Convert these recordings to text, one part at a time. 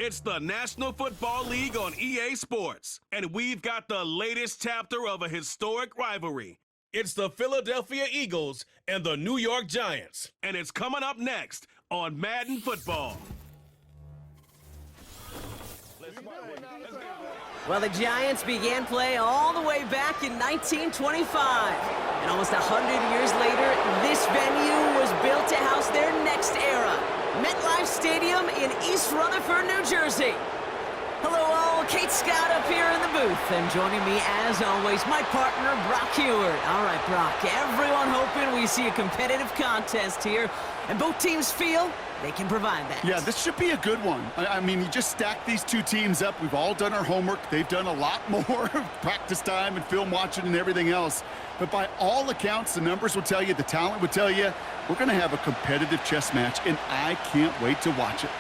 It's the National Football League on EA Sports, and we've got the latest chapter of a historic rivalry. It's the Philadelphia Eagles and the New York Giants, and it's coming up next on Madden Football. Well, the Giants began play all the way back in 1925. And almost 100 years later, this venue was built to house their next era. MetLife Stadium in East Rutherford, New Jersey. Hello all, Kate Scott up here in the booth. And joining me, as always, my partner, Brock Heward. All right, Brock, everyone hoping we see a competitive contest here. And both teams feel they can provide that. Yeah, this should be a good one. I mean, you just stack these two teams up. We've all done our homework. They've done a lot more practice time and film watching and everything else. But by all accounts, the numbers will tell you, the talent will tell you, we're going to have a competitive chess match, and I can't wait to watch it.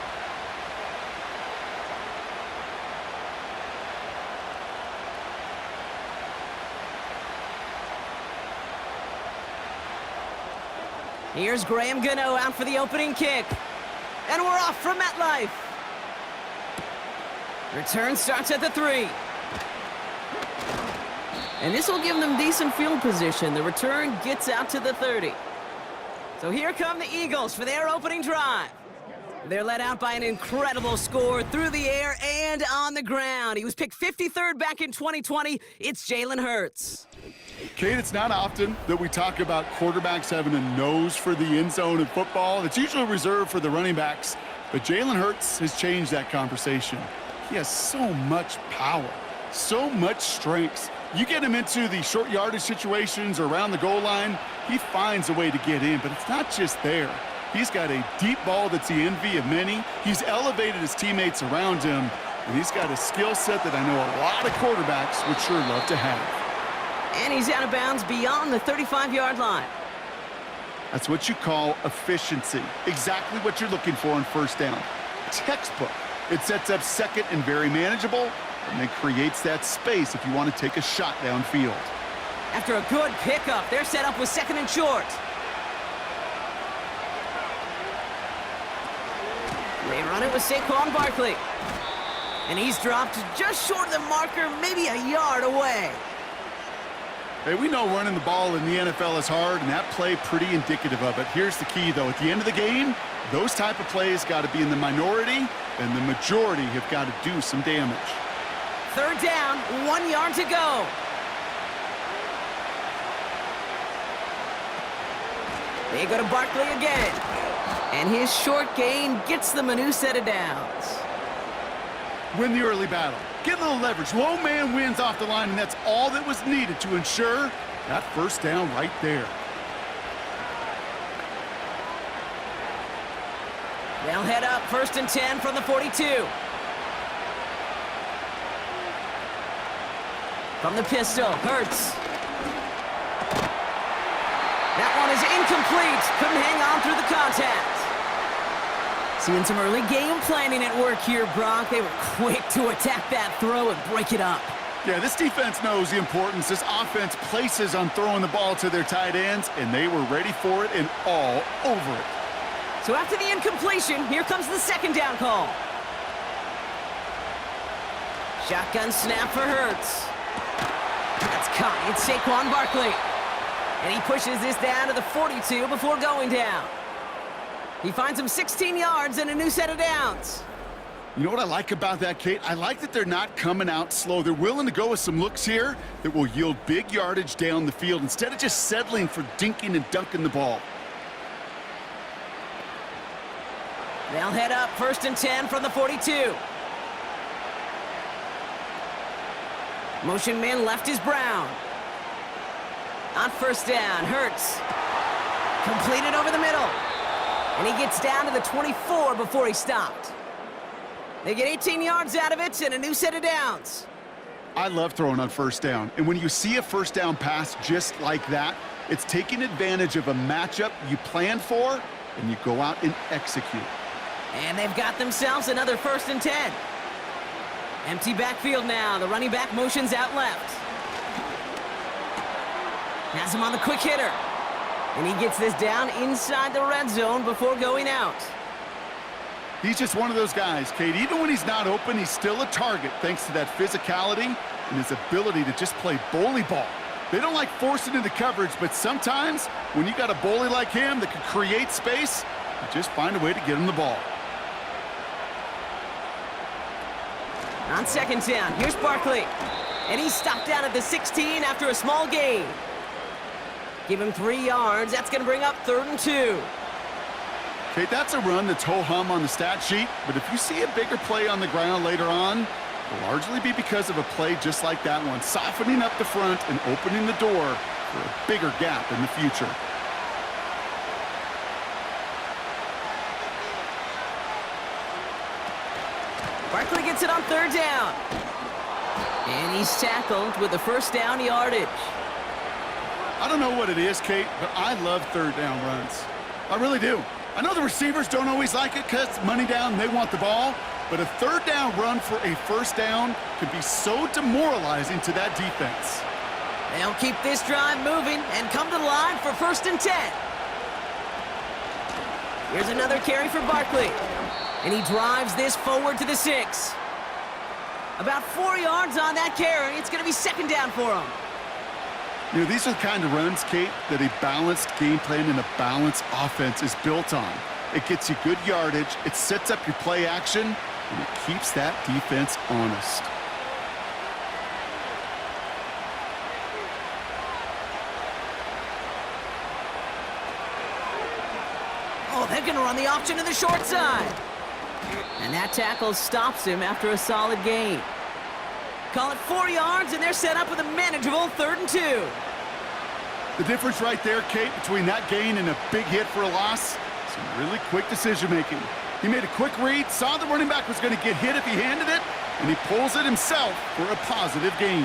Here's Graham Gano out for the opening kick. And we're off from MetLife. Return starts at the 3. And this will give them decent field position. The return gets out to the 30. So here come the Eagles for their opening drive. They're led out by an incredible score through the air and on the ground. He was picked 53rd back in 2020. It's Jalen Hurts. Kate, it's not often that we talk about quarterbacks having a nose for the end zone in football. It's usually reserved for the running backs. But Jalen Hurts has changed that conversation. He has so much power, so much strength. You get him into the short yardage situations or around the goal line, he finds a way to get in. But it's not just there. He's got a deep ball that's the envy of many. He's elevated his teammates around him. And he's got a skill set that I know a lot of quarterbacks would sure love to have. And he's out of bounds beyond the 35-yard line. That's what you call efficiency. Exactly what you're looking for on first down. Textbook. It sets up second and very manageable, and then creates that space if you want to take a shot downfield. After a good pickup, they're set up with second and short. They run it with Saquon Barkley. And he's dropped just short of the marker, maybe a yard away. Hey, we know running the ball in the NFL is hard, and that play pretty indicative of it. Here's the key, though. At the end of the game, those type of plays got to be in the minority, and the majority have got to do some damage. Third down, 1 yard to go. They go to Barkley again. And his short gain gets them a new set of downs. Win the early battle. Get a little leverage. Low man wins off the line, and that's all that was needed to ensure that first down right there. They'll head up first and 10 from the 42. From the pistol, Hurts. That one is incomplete. Couldn't hang on through the contact. Seeing some early game planning at work here, Brock. They were quick to attack that throw and break it up. Yeah, this defense knows the importance. This offense places on throwing the ball to their tight ends, and they were ready for it and all over it. So after the incompletion, here comes the second down call. Shotgun snap for Hurts. That's caught. It's Saquon Barkley. And he pushes this down to the 42 before going down. He finds him 16 yards and a new set of downs. You know what I like about that, Kate? I like that they're not coming out slow. They're willing to go with some looks here that will yield big yardage down the field instead of just settling for dinking and dunking the ball. They'll head up first and 10 from the 42. Motion man left is Brown. On first down, Hurts. Completed over the middle. And he gets down to the 24 before he stopped. They get 18 yards out of it and a new set of downs. I love throwing on first down. And when you see a first down pass just like that, it's taking advantage of a matchup you planned for, and you go out and execute. And they've got themselves another first and 10. Empty backfield now. The running back motions out left. Has him on the quick hitter. And he gets this down inside the red zone before going out. He's just one of those guys, Kate. Even when he's not open, he's still a target thanks to that physicality and his ability to just play bully ball. They don't like forcing into coverage, but sometimes when you got a bully like him that can create space, you just find a way to get him the ball. On second down, here's Barkley. And he's stopped down at the 16 after a small gain. Give him 3 yards. That's going to bring up 3rd and 2. Okay, that's a run that's ho-hum on the stat sheet, but if you see a bigger play on the ground later on, it'll largely be because of a play just like that one, softening up the front and opening the door for a bigger gap in the future. Barkley gets it on 3rd down. And he's tackled with the 1st down yardage. I don't know what it is, Kate, but I love 3rd down runs. I really do. I know the receivers don't always like it because money down, they want the ball, but a 3rd down run for a 1st down can be so demoralizing to that defense. They'll keep this drive moving and come to the line for 1st and 10. Here's another carry for Barkley. And he drives this forward to the 6. About 4 yards on that carry. It's going to be 2nd down for him. You know, these are the kind of runs, Kate, that a balanced game plan and a balanced offense is built on. It gets you good yardage, it sets up your play action, and it keeps that defense honest. Oh, they're going to run the option to the short side. And that tackle stops him after a solid gain. Call it 4 yards, and they're set up with a manageable 3rd and 2. The difference right there, Kate, between that gain and a big hit for a loss, some really quick decision-making. He made a quick read, saw the running back was going to get hit if he handed it, and he pulls it himself for a positive gain.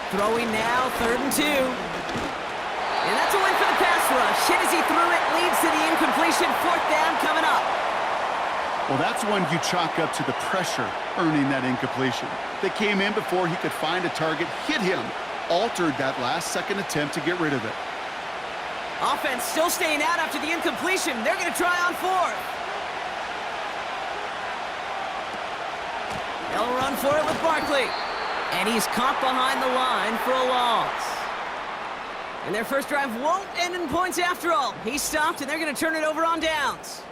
Throwing now, 3rd and 2. And that's a win for the pass rush. Hit as he threw it, leads to the incompletion. 4th down coming up. Well, that's one you chalk up to the pressure earning that incompletion. They came in before he could find a target, hit him, altered that last-second attempt to get rid of it. Offense still staying out after the incompletion. They're going to try on 4th. They'll run for it with Barkley. And he's caught behind the line for a loss. And their first drive won't end in points after all. He's stopped, and they're going to turn it over on downs.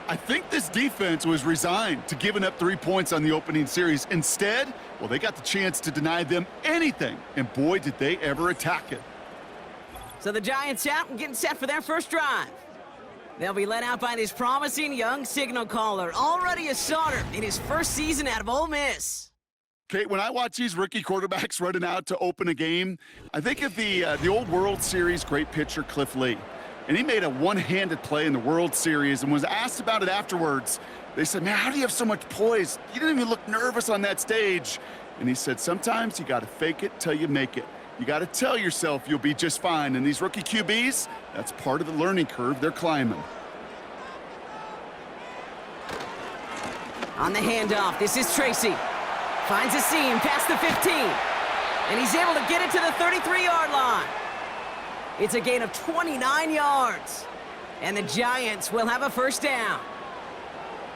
I think this defense was resigned to giving up 3 points on the opening series. Instead, well, they got the chance to deny them anything, and boy, did they ever attack it. So the Giants out and getting set for their first drive. They'll be led out by this promising young signal caller, already a starter in his first season out of Ole Miss. Kate, when I watch these rookie quarterbacks running out to open a game, I think of the old World Series great pitcher Cliff Lee. And he made a one-handed play in the World Series and was asked about it afterwards. They said, man, how do you have so much poise? You didn't even look nervous on that stage. And he said, sometimes you got to fake it till you make it. You got to tell yourself you'll be just fine. And these rookie QBs, that's part of the learning curve they're climbing. On the handoff, this is Tracy. Finds a seam past the 15. And he's able to get it to the 33-yard line. It's a gain of 29 yards. And the Giants will have a 1st down.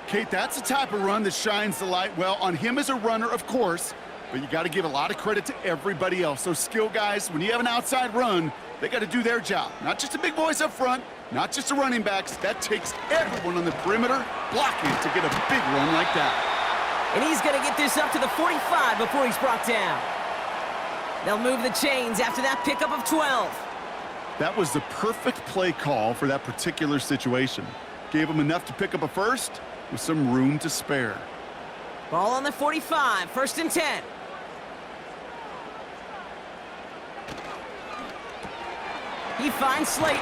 Kate, that's the type of run that shines the light well on him as a runner, of course, but you got to give a lot of credit to everybody else. Those skill guys, when you have an outside run, they got to do their job. Not just the big boys up front, not just the running backs. That takes everyone on the perimeter blocking to get a big run like that. And he's going to get this up to the 45 before he's brought down. They'll move the chains after that pickup of 12. That was the perfect play call for that particular situation. Gave him enough to pick up a 1st with some room to spare. Ball on the 45, 1st and 10. He finds Slayton.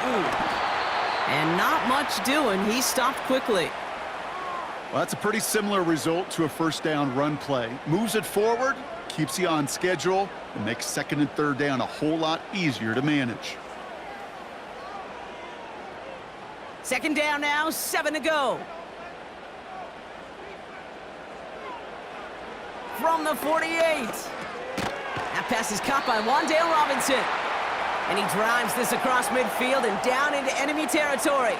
And not much doing. He stopped quickly. Well, that's a pretty similar result to a 1st down run play. Moves it forward, keeps you on schedule, and makes 2nd and 3rd down a whole lot easier to manage. 2nd down now, 7 to go. From the 48. That pass is caught by Wan'Dale Robinson. And he drives this across midfield and down into enemy territory.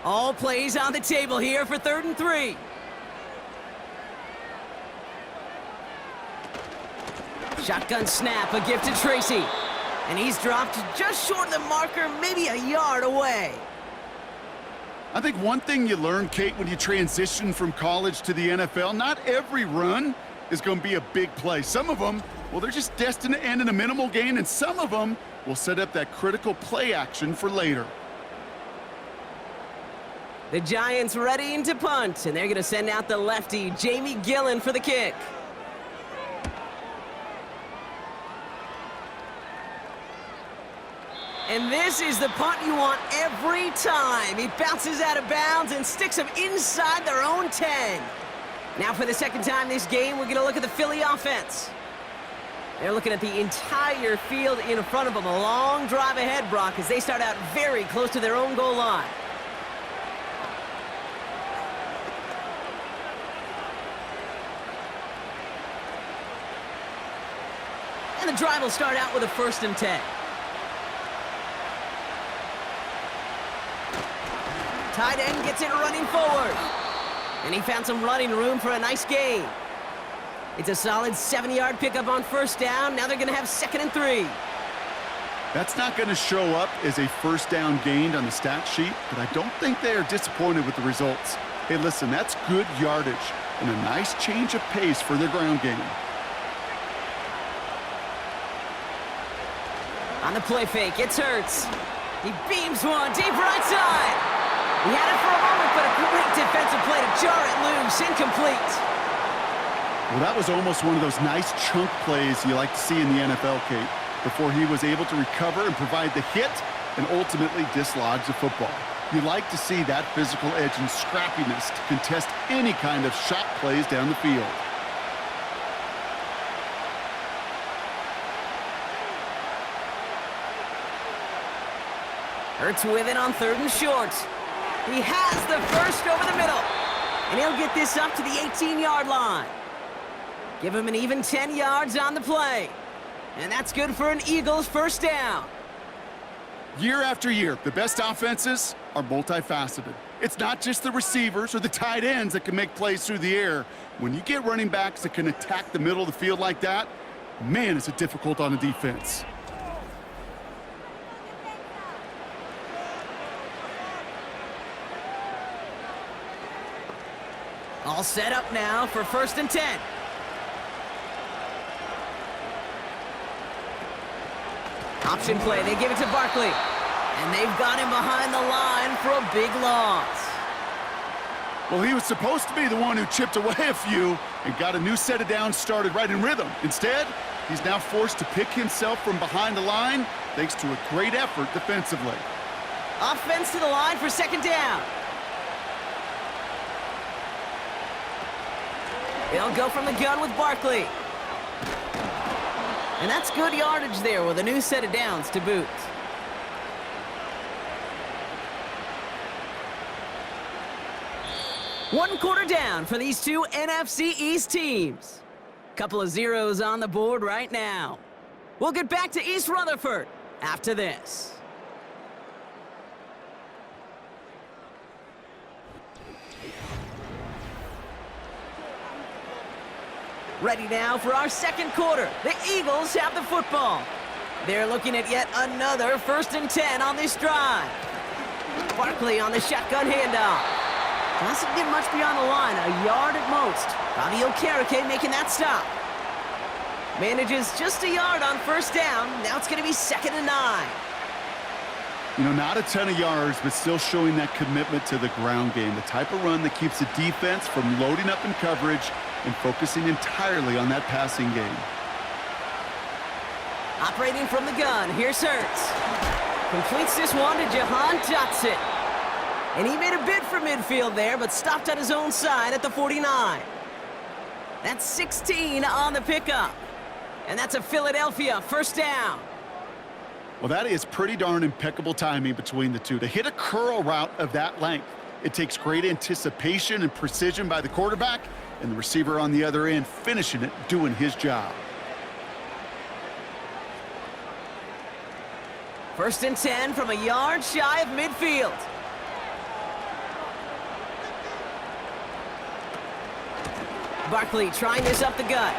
All plays on the table here for 3rd and 3. Shotgun snap, a gift to Tracy. And he's dropped just short of the marker, maybe a yard away. I think one thing you learn, Kate, when you transition from college to the NFL, not every run is going to be a big play. Some of them, well, they're just destined to end in a minimal gain, and some of them will set up that critical play action for later. The Giants readying to punt, and they're going to send out the lefty, Jamie Gillen, for the kick. And this is the punt you want every time. He bounces out of bounds and sticks them inside their own 10. Now for the second time this game, we're going to look at the Philly offense. They're looking at the entire field in front of them. A long drive ahead, Brock, as they start out very close to their own goal line. And the drive will start out with a 1st and 10. Tight end gets it running forward. And he found some running room for a nice gain. It's a solid 7-yard pickup on 1st down. Now they're going to have 2nd and 3. That's not going to show up as a 1st down gained on the stat sheet, but I don't think they are disappointed with the results. Hey, listen, that's good yardage and a nice change of pace for their ground game. On the play fake, it's Hurts. He beams one deep right side. He had it for a moment, but a great defensive play to jar it loose. Incomplete. Well, that was almost one of those nice chunk plays you like to see in the NFL, Kate, before he was able to recover and provide the hit and ultimately dislodge the football. You like to see that physical edge and scrappiness to contest any kind of shot plays down the field. Hurts with it on 3rd and short. He has the first over the middle. And he'll get this up to the 18-yard line. Give him an even 10 yards on the play. And that's good for an Eagles 1st down. Year after year, the best offenses are multifaceted. It's not just the receivers or the tight ends that can make plays through the air. When you get running backs that can attack the middle of the field like that, man, is it difficult on the defense. All set up now for 1st and 10. Option play, they give it to Barkley. And they've got him behind the line for a big loss. Well, he was supposed to be the one who chipped away a few and got a new set of downs started right in rhythm. Instead, he's now forced to pick himself from behind the line thanks to a great effort defensively. Offense to the line for 2nd down. They'll go from the gun with Barkley. And that's good yardage there with a new set of downs to boot. One quarter down for these two NFC East teams. Couple of zeros on the board right now. We'll get back to East Rutherford after this. Ready now for our 2nd quarter. The Eagles have the football. They're looking at yet another 1st and 10 on this drive. Barkley on the shotgun handoff. Doesn't get much beyond the line, a yard at most. Bobby Okereke making that stop. Manages just a yard on 1st down. Now it's going to be 2nd and 9. You know, not a ton of yards, but still showing that commitment to the ground game. The type of run that keeps the defense from loading up in coverage and focusing entirely on that passing game. Operating from the gun, here's Hurts. Completes this one to Jaxson. And he made a bid for midfield there, but stopped on his own side at the 49. That's 16 on the pickup. And that's a Philadelphia 1st down. Well, that is pretty darn impeccable timing between the two. To hit a curl route of that length, It takes great anticipation and precision by the quarterback, and the receiver on the other end finishing it, doing his job. 1st and 10 from a yard shy of midfield. Barkley trying this up the gut.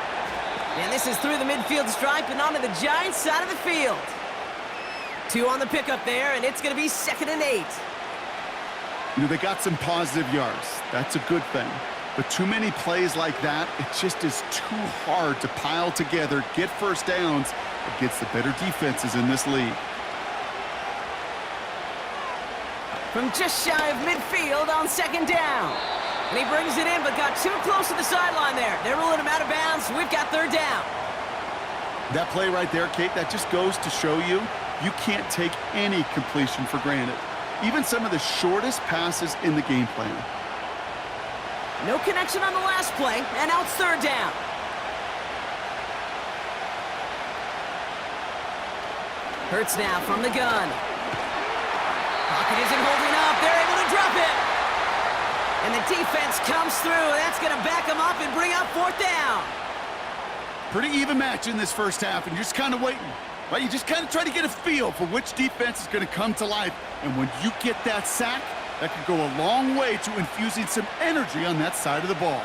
And this is through the midfield stripe and onto the Giants side of the field. 2 on the pickup there, and it's going to be 2nd and 8. You know, they got some positive yards. That's a good thing. But too many plays like that, it just is too hard to pile together, get first downs against the better defenses in this league. From just shy of midfield on 2nd down. And he brings it in, but got too close to the sideline there. They're ruling him out of bounds. We've got 3rd down. That play right there, Kate, that just goes to show you, you can't take any completion for granted. Even some of the shortest passes in the game plan. No connection on the last play, and now it's 3rd down. Hurts now from the gun. Pocket isn't holding up. They're able to drop it. And the defense comes through. That's going to back them up and bring up 4th down. Pretty even match in this first half, and you're just kind of waiting. Right? You just kind of try to get a feel for which defense is going to come to life. And when you get that sack, that could go a long way to infusing some energy on that side of the ball.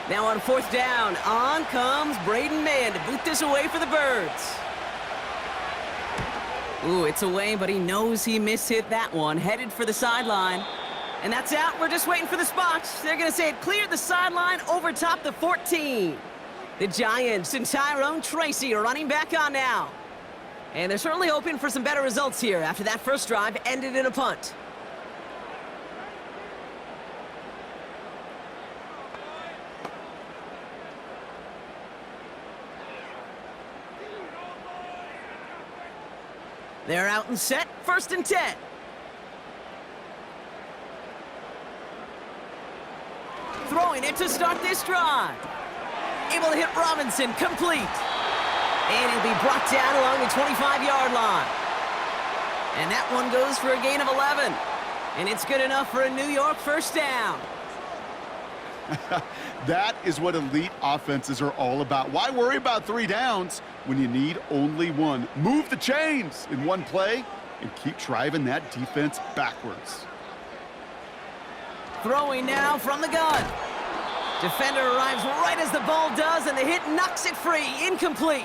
Now on 4th down, on comes Braden Mann to boot this away for the Birds. Ooh, it's away, but he knows he mishit that one. Headed for the sideline. And that's out. We're just waiting for the spots. They're going to say it cleared the sideline over top the 14. The Giants and Tyrone Tracy are running back on now. And they're certainly hoping for some better results here after that first drive ended in a punt. They're out and set. 1st and 10. Throwing it to start this drive. Able to hit Robinson, complete. And he'll be brought down along the 25-yard line. And that one goes for a gain of 11. And it's good enough for a New York 1st down. That is what elite offenses are all about. Why worry about 3 downs when you need only 1? Move the chains in one play and keep driving that defense backwards. Throwing now from the gun. Defender arrives right as the ball does, and the hit knocks it free. Incomplete.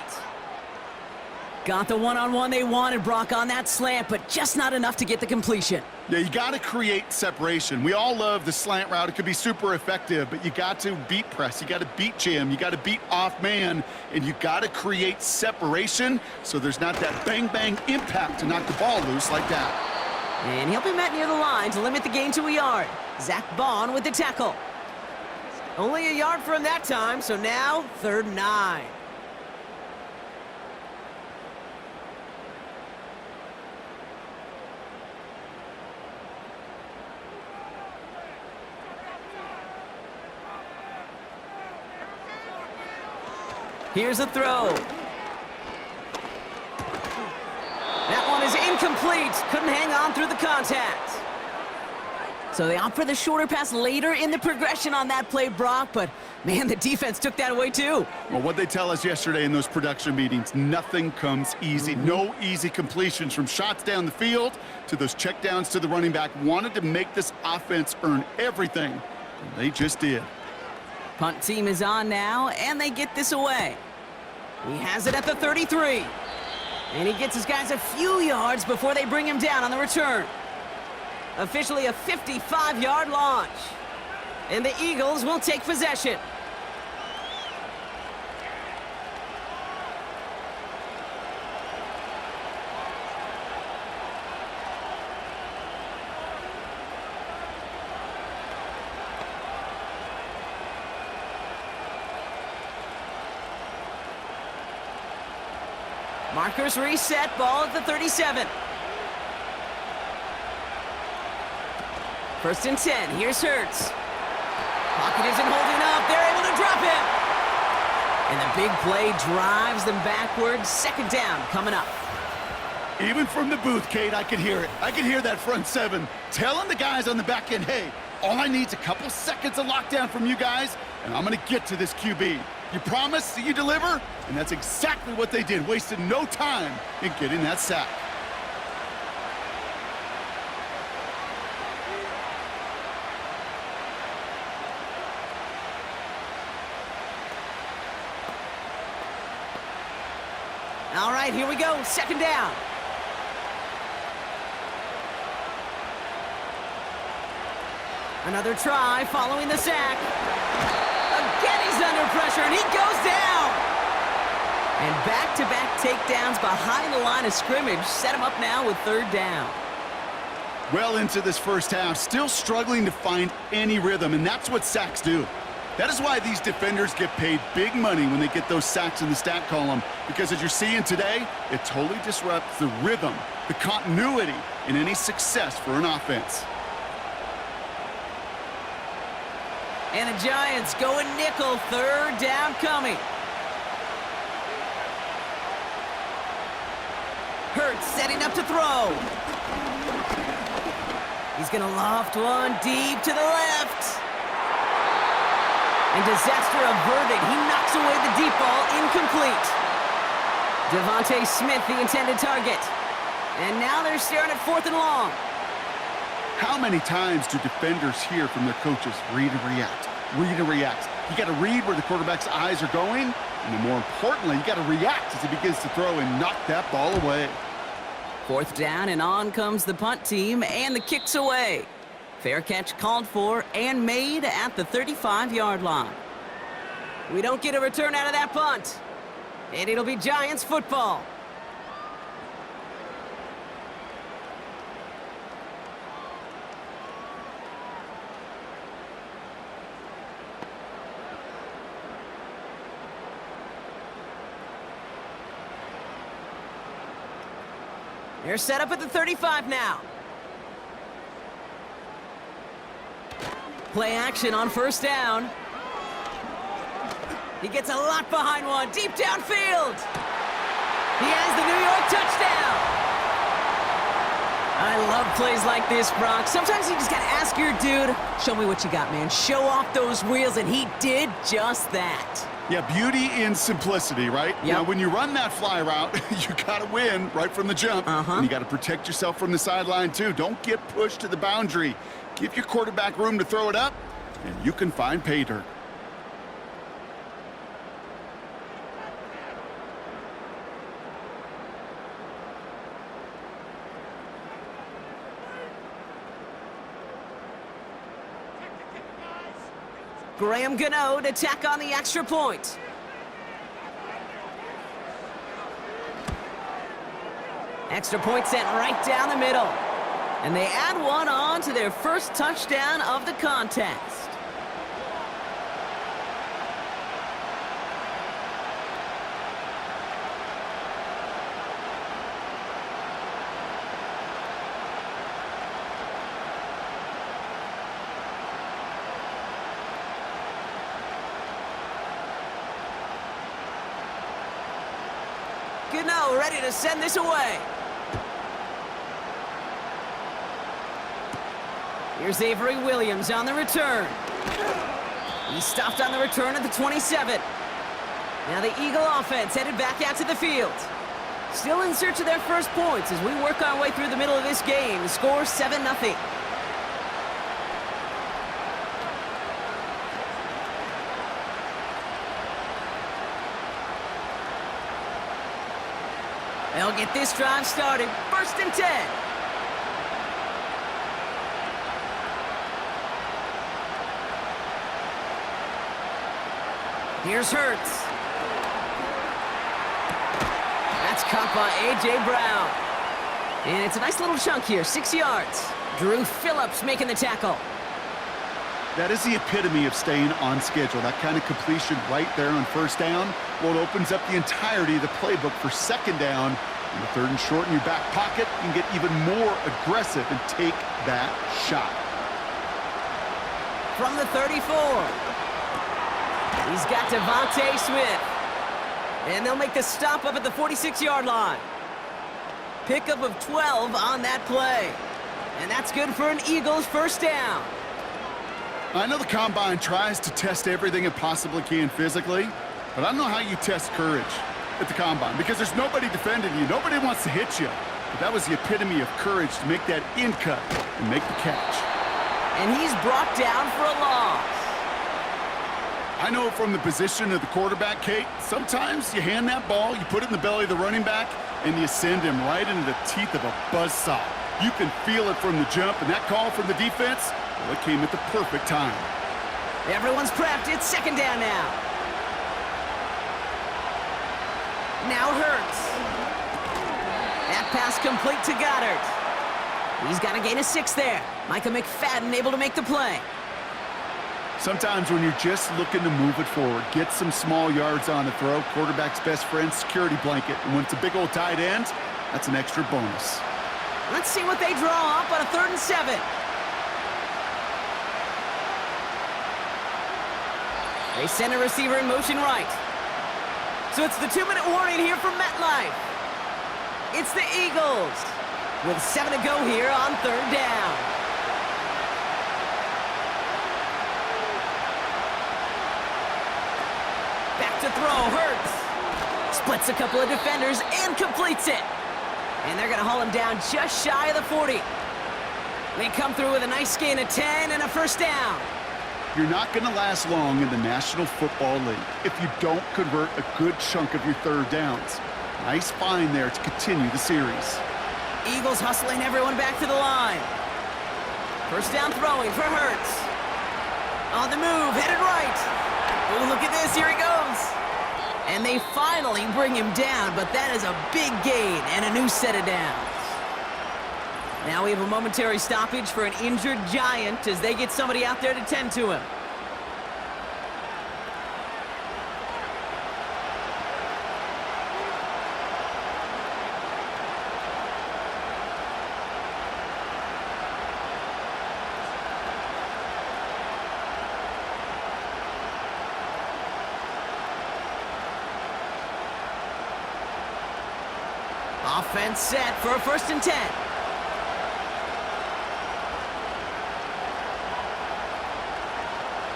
Got the one-on-one they wanted, Brock, on that slant, but just not enough to get the completion. Yeah, you got to create separation. We all love the slant route. It could be super effective, but you got to beat press. You got to beat jam. You got to beat off man, and you got to create separation so there's not that bang-bang impact to knock the ball loose like that. And he'll be met near the line to limit the gain to a yard. Zach Bond with the tackle. Only a yard for him that time, so now 3rd and 9. Here's a throw. That one is incomplete. Couldn't hang on through the contact. So they opt for the shorter pass later in the progression on that play, Brock, but man, the defense took that away too. Well, what they tell us yesterday in those production meetings, nothing comes easy. No easy completions from shots down the field to those checkdowns to the running back. Wanted to make this offense earn everything, and they just did. Punt team is on now, and they get this away. He has it at the 33. And he gets his guys a few yards before they bring him down on the return. Officially a 55-yard launch. And the Eagles will take possession. Markers reset, ball at the 37. 1st and 10, here's Hurts. Pocket isn't holding up, they're able to drop him. And the big play drives them backwards. Second down coming up. Even from the booth, Kate, I could hear it. I could hear that front seven telling the guys on the back end, hey, all I need is a couple seconds of lockdown from you guys, and I'm going to get to this QB. You promise that you deliver? And that's exactly what they did, wasted no time in getting that sack. All right, here we go. Second down. Another try following the sack. Again, he's under pressure, and he goes down. And back-to-back takedowns behind the line of scrimmage set him up now with third down. Well into this first half, still struggling to find any rhythm, and that's what sacks do. That is why these defenders get paid big money when they get those sacks in the stat column, because as you're seeing today, it totally disrupts the rhythm, the continuity, and any success for an offense. And the Giants going nickel, third down coming. Hurts setting up to throw. He's going to loft one deep to the left. And disaster averted. He knocks away the deep ball, incomplete. Devontae Smith, the intended target. And now they're staring at fourth and long. How many times do defenders hear from their coaches, read and react, read and react? You got to read where the quarterback's eyes are going, and then more importantly, you got to react as he begins to throw and knock that ball away. Fourth down, and on comes the punt team, and the kick's away. Fair catch called for and made at the 35-yard line. We don't get a return out of that punt, and it'll be Giants football. They're set up at the 35 now. Play action on first down. He gets a lot behind one, deep downfield. He has the New York touchdown. I love plays like this, Brock. Sometimes you just gotta ask your dude, show me what you got, man. Show off those wheels, and he did just that. Yeah, beauty in simplicity, right? Yep. Now, when you run that fly route, you got to win right from the jump. And you got to protect yourself from the sideline, too. Don't get pushed to the boundary. Give your quarterback room to throw it up, and you can find pay dirt. Graham Gano to tack on the extra point. Extra point sent right down the middle. And they add one on to their first touchdown of the contest. Gano ready to send this away. Here's Avery Williams on the return. He stopped on the return at the 27. Now the Eagle offense headed back out to the field. Still in search of their first points as we work our way through the middle of this game. The score 7-0. They'll get this drive started. First and 10. Here's Hurts. That's caught by A.J. Brown. And it's a nice little chunk here, 6 yards. Drew Phillips making the tackle. That is the epitome of staying on schedule. That kind of completion right there on first down. Well, it opens up the entirety of the playbook for second down. In the third and short in your back pocket, you can get even more aggressive and take that shot. From the 34. He's got Devontae Smith. And they'll make the stop up at the 46-yard line. Pickup of 12 on that play. And that's good for an Eagles first down. I know the Combine tries to test everything it possibly can physically, but I don't know how you test courage at the Combine because there's nobody defending you. Nobody wants to hit you. But that was the epitome of courage to make that in cut and make the catch. And he's brought down for a loss. I know from the position of the quarterback, Kate, sometimes you hand that ball, you put it in the belly of the running back, and you send him right into the teeth of a buzzsaw. You can feel it from the jump, and that call from the defense, well, it came at the perfect time. Everyone's prepped. It's second down now. Now Hurts. That pass complete to Goddard. He's got a gain of 6 there. Micah McFadden able to make the play. Sometimes when you're just looking to move it forward, get some small yards on the throw, quarterback's best friend, security blanket. And when it's a big old tight end, that's an extra bonus. Let's see what they draw up on a 3rd and 7. They send a receiver in motion right. So it's the 2-minute warning here from MetLife. It's the Eagles with 7 to go here on 3rd down. Back to throw, Hurts. Splits a couple of defenders and completes it. And they're going to haul him down just shy of the 40. They come through with a nice gain of 10 and a first down. You're not going to last long in the National Football League if you don't convert a good chunk of your 3rd downs. Nice find there to continue the series. Eagles hustling everyone back to the line. First down throwing for Hurts. On the move, headed right. Oh, look at this, here he goes. And they finally bring him down, but that is a big gain and a new set of downs. Now we have a momentary stoppage for an injured Giant as they get somebody out there to tend to him. Offense set for a 1st and 10.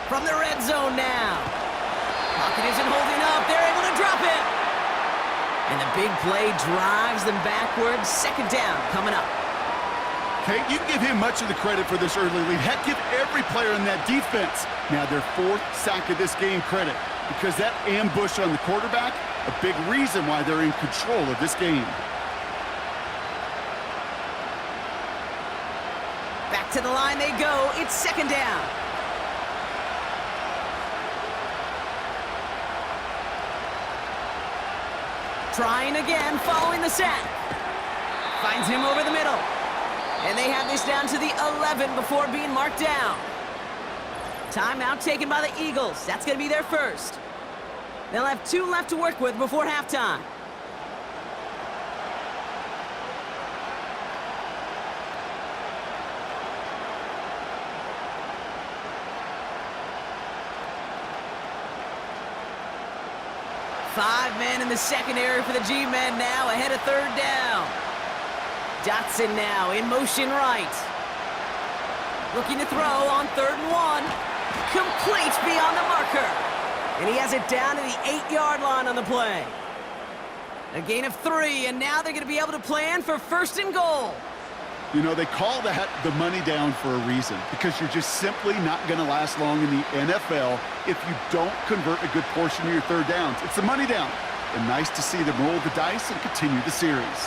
From the red zone now. Pocket isn't holding up. They're able to drop it. And the big play drives them backwards. 2nd down coming up. Kate, you give him much of the credit for this early lead. Heck, give every player in that defense now their 4th sack of this game credit because that ambush on the quarterback, a big reason why they're in control of this game. Back to the line they go. It's 2nd down. Trying again, following the sack. Finds him over the middle. And they have this down to the 11 before being marked down. Timeout taken by the Eagles. That's going to be their first. They'll have 2 left to work with before halftime. Five men in the secondary for the G-men now, ahead of 3rd down. Jaxson now in motion right. Looking to throw on 3rd and 1. Complete beyond the marker. And he has it down to the 8-yard line on the play. A gain of 3, and now they're going to be able to plan for 1st and goal. You know, they call that the money down for a reason because you're just simply not going to last long in the NFL if you don't convert a good portion of your 3rd downs. It's the money down. And nice to see them roll the dice and continue the series.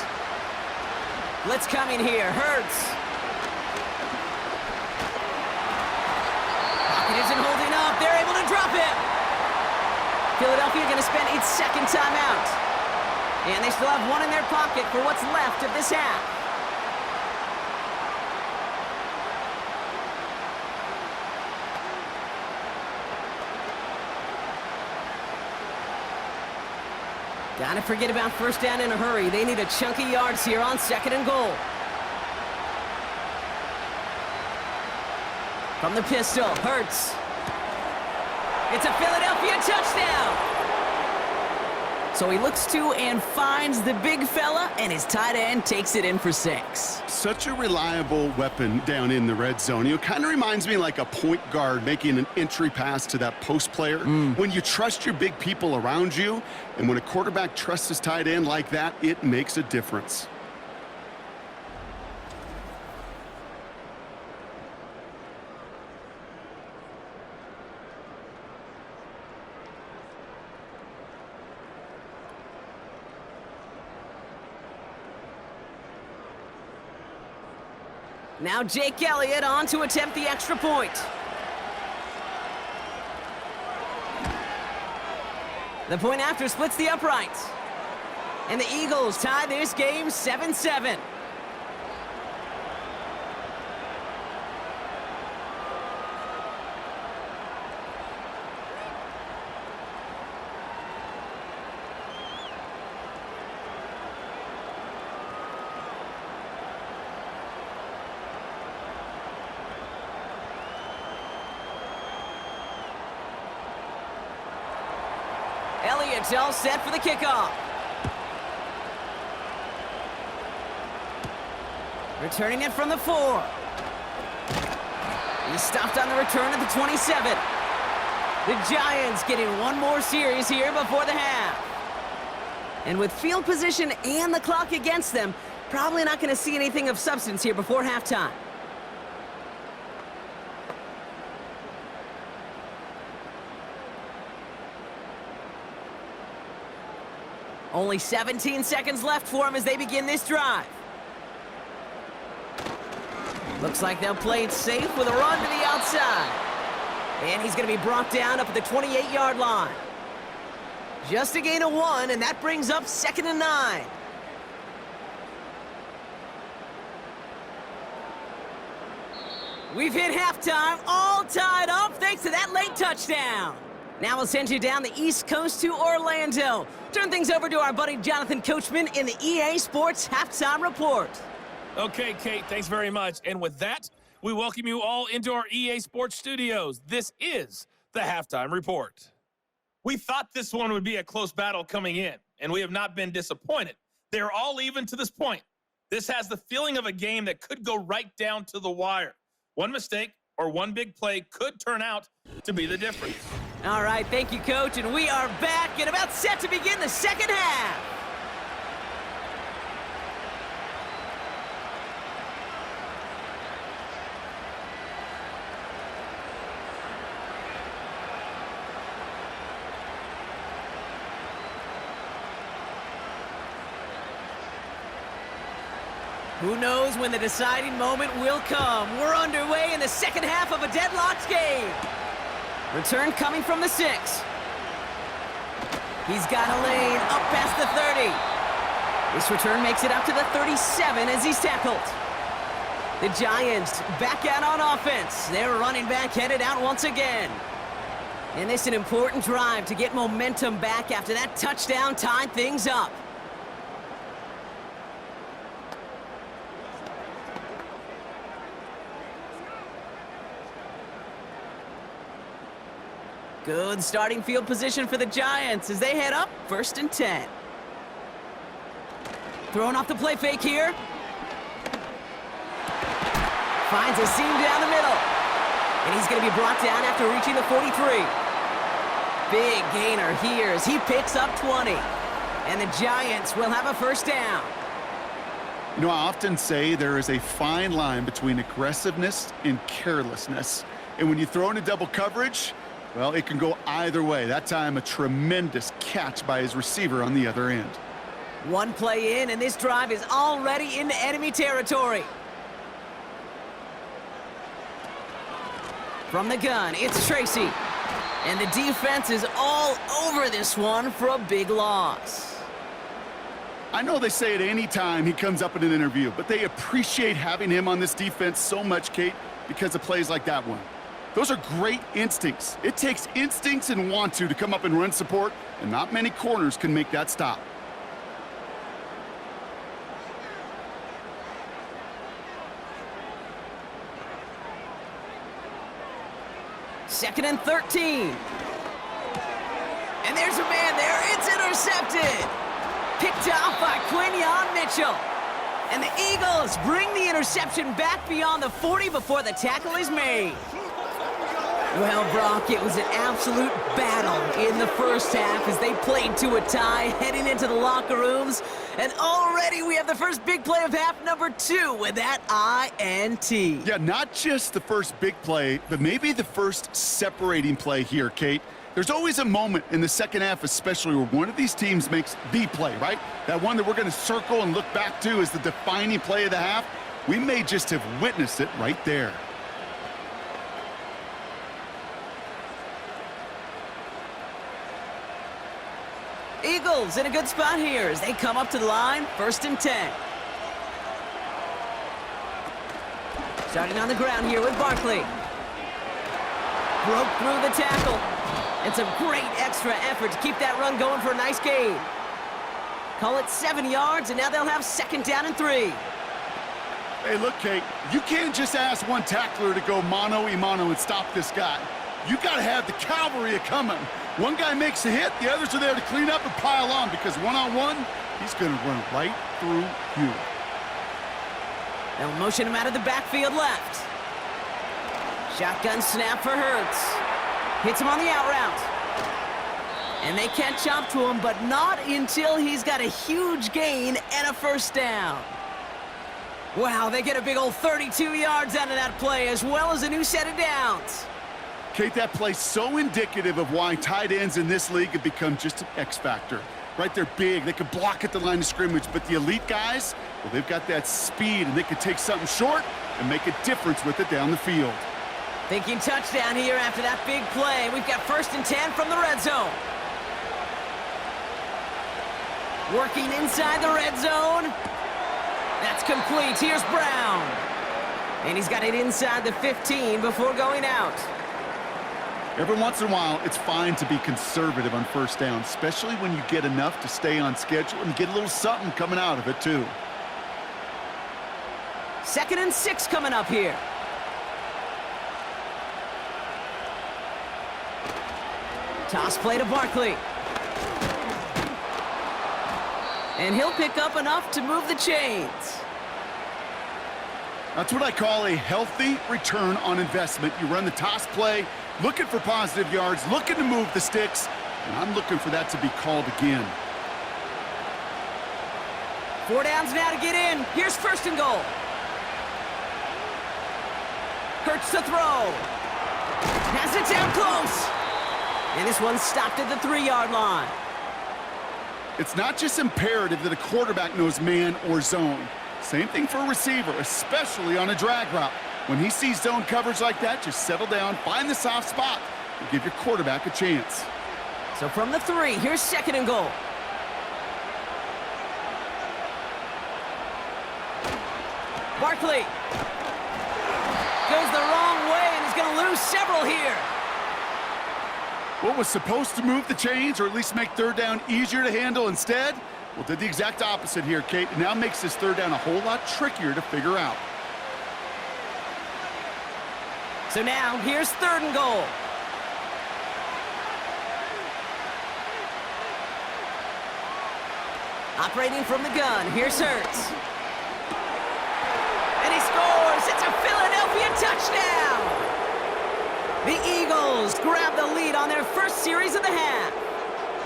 Let's come in here. Hurts. Pocket isn't holding up. They're able to drop it. Philadelphia going to spend its 2nd timeout. And they still have 1 in their pocket for what's left of this half. Gotta forget about 1st down in a hurry. They need a chunk of yards here on 2nd and goal. From the pistol, Hurts. It's a Philadelphia touchdown. So he looks to and finds the big fella, and his tight end takes it in for 6. Such a reliable weapon down in the red zone. It kind of reminds me like a point guard making an entry pass to that post player. When you trust your big people around you, and when a quarterback trusts his tight end like that, it makes a difference. Now Jake Elliott on to attempt the extra point. The point after splits the uprights. And the Eagles tie this game 7-7. Elliott's all set for the kickoff. Returning it from the 4. He's stopped on the return at the 27. The Giants getting one more series here before the half. And with field position and the clock against them, probably not going to see anything of substance here before halftime. Only 17 seconds left for him as they begin this drive. Looks like they'll play it safe with a run to the outside. And he's going to be brought down up at the 28-yard line. Just a gain of 1, and that brings up 2nd and 9. We've hit halftime, all tied up thanks to that late touchdown. Now we'll send you down the East Coast to Orlando. Turn things over to our buddy Jonathan Coachman in the EA Sports Halftime Report. Okay, Kate, thanks very much. And with that, we welcome you all into our EA Sports studios. This is the Halftime Report. We thought this one would be a close battle coming in, and we have not been disappointed. They're all even to this point. This has the feeling of a game that could go right down to the wire. One mistake or one big play could turn out to be the difference. All right, thank you, Coach, and we are back and about set to begin the second half. Who knows when the deciding moment will come? We're underway in the second half of a deadlocked game. Return coming from the 6. He's got a lane up past the 30. This return makes it up to the 37 as he's tackled. The Giants back out on offense. Their running back headed out once again. And this is an important drive to get momentum back after that touchdown tied things up. Good starting field position for the Giants as they head up 1st and 10. Throwing off the play fake here. Finds a seam down the middle. And he's going to be brought down after reaching the 43. Big gainer here as he picks up 20. And the Giants will have a first down. You know, I often say there is a fine line between aggressiveness and carelessness. And when you throw into double coverage, well, it can go either way. That time, a tremendous catch by his receiver on the other end. One play in, and this drive is already into enemy territory. From the gun, it's Tracy. And the defense is all over this one for a big loss. I know they say it any time he comes up in an interview, but they appreciate having him on this defense so much, Kate, because of plays like that one. Those are great instincts. It takes instincts and want to come up and run support, and not many corners can make that stop. Second and 13. And there's a man there. It's intercepted. intercepted. Picked off by Quinion Mitchell. And the Eagles bring the interception back beyond the 40 before the tackle is made. Well, Brock, it was an absolute battle in the first half as they played to a tie, heading into the locker rooms. And already we have the first big play of half number 2 with that INT. Yeah, not just the first big play, but maybe the first separating play here, Kate. There's always a moment in the second half, especially where one of these teams makes the play, right? That one that we're going to circle and look back to as the defining play of the half. We may just have witnessed it right there. Eagles in a good spot here as they come up to the line, 1st and 10. Starting on the ground here with Barkley. Broke through the tackle. And some great extra effort to keep that run going for a nice gain. Call it 7 yards, and now they'll have 2nd down and 3. Hey, look, Kate, you can't just ask one tackler to go mano-a-mano and stop this guy. You got to have the cavalry coming. One guy makes a hit, the others are there to clean up and pile on, because one-on-one, he's going to run right through you. They'll motion him out of the backfield left. Shotgun snap for Hurts. Hits him on the out route. And they catch up to him, but not until he's got a huge gain and a 1st down. Wow, they get a big old 32 yards out of that play, as well as a new set of downs. Kate, that play's so indicative of why tight ends in this league have become just an X factor. Right, they're big, they can block at the line of scrimmage, but the elite guys, well, they've got that speed, and they can take something short and make a difference with it down the field. Thinking touchdown here after that big play. We've got 1st and 10 from the red zone. Working inside the red zone. That's complete. Here's Brown. And he's got it inside the 15 before going out. Every once in a while, it's fine to be conservative on 1st down, especially when you get enough to stay on schedule and get a little something coming out of it, too. 2nd and 6 coming up here. Toss play to Barkley. And he'll pick up enough to move the chains. That's what I call a healthy return on investment. You run the toss play, looking for positive yards, looking to move the sticks, and I'm looking for that to be called again. 4 downs now to get in. Here's 1st and goal. Hurts to throw. Has it down close. And this one's stopped at the 3-yard line. It's not just imperative that a quarterback knows man or zone. Same thing for a receiver, especially on a drag route. When he sees zone coverage like that, just settle down, find the soft spot, and give your quarterback a chance. So from the 3, here's 2nd and goal. Barkley goes the wrong way, and he's going to lose several here. What was supposed to move the chains, or at least make 3rd down easier to handle instead? Well, did the exact opposite here, Kate. It now makes this 3rd down a whole lot trickier to figure out. So now, here's 3rd and goal. Operating from the gun, here's Hurts. And he scores! It's a Philadelphia touchdown! The Eagles grab the lead on their first series of the half.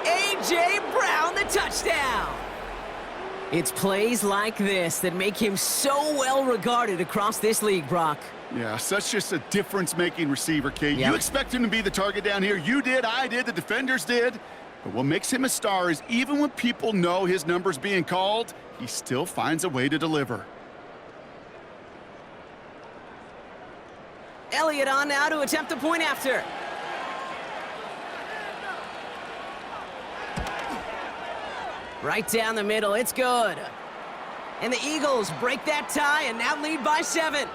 A.J. Brown, the touchdown. It's plays like this that make him so well regarded across this league, Brock. Yeah, such just a difference-making receiver, Kate. Yep. You expect him to be the target down here. You did, I did, the defenders did. But what makes him a star is even when people know his number's being called, he still finds a way to deliver. Elliott on now to attempt the point after. Right down the middle, it's good. And the Eagles break that tie and now lead by 7.